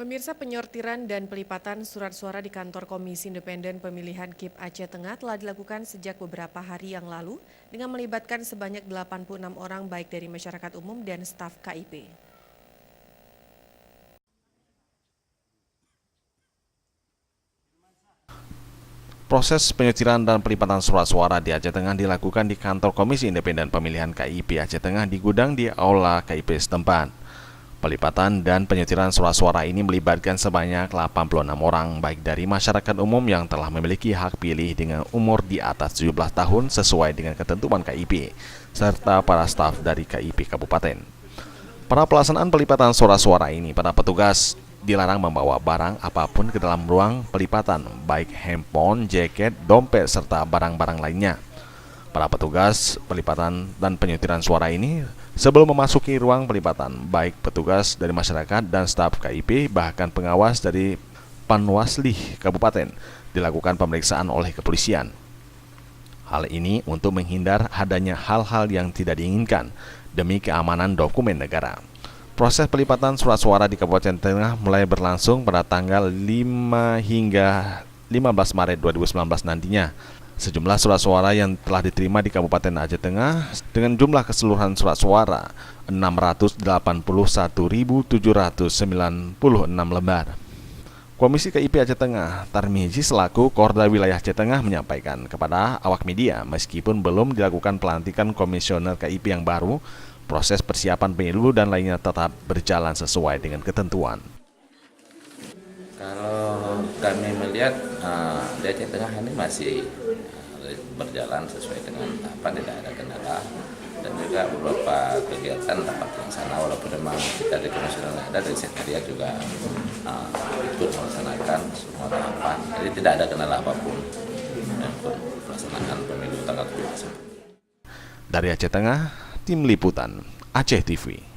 Pemirsa, penyortiran dan pelipatan surat suara di kantor Komisi Independen Pemilihan KIP Aceh Tengah telah dilakukan sejak beberapa hari yang lalu dengan melibatkan sebanyak 86 orang baik dari masyarakat umum dan staf KIP. Proses penyortiran dan pelipatan surat suara di Aceh Tengah dilakukan di kantor Komisi Independen Pemilihan KIP Aceh Tengah di gudang di Aula KIP setempat. Pelipatan dan penyortiran surat suara ini melibatkan sebanyak 86 orang, baik dari masyarakat umum yang telah memiliki hak pilih dengan umur di atas 17 tahun sesuai dengan ketentuan KIP, serta para staf dari KIP Kabupaten. Pada pelaksanaan pelipatan surat suara ini, para petugas dilarang membawa barang apapun ke dalam ruang pelipatan, baik handphone, jaket, dompet, serta barang-barang lainnya. Para petugas pelipatan dan penyortiran suara ini sebelum memasuki ruang pelipatan, baik petugas dari masyarakat dan staf KIP bahkan pengawas dari Panwaslih Kabupaten dilakukan pemeriksaan oleh kepolisian. Hal ini untuk menghindar adanya hal-hal yang tidak diinginkan demi keamanan dokumen negara. Proses pelipatan surat suara di Kabupaten Tengah mulai berlangsung pada tanggal 5 hingga 15 Maret 2019 nantinya. Sejumlah surat suara yang telah diterima di Kabupaten Aceh Tengah dengan jumlah keseluruhan surat suara 681.796 lembar. Komisi KIP Aceh Tengah, Tarmizi selaku Korda Wilayah Aceh Tengah menyampaikan kepada awak media meskipun belum dilakukan pelantikan komisioner KIP yang baru, proses persiapan pemilu dan lainnya tetap berjalan sesuai dengan ketentuan. Kalau kami melihat di Aceh Tengah ini masih berjalan sesuai dengan tahapan, tidak ada kendala, dan juga beberapa kegiatan dapat dilaksanakan walaupun memang kita di komisioner ada dari sekretariat juga ikut melaksanakan semua tahapan, jadi tidak ada kendala apapun untuk pelaksanaan pemilu tanggal 17. Dari Aceh Tengah, Tim Liputan Aceh TV.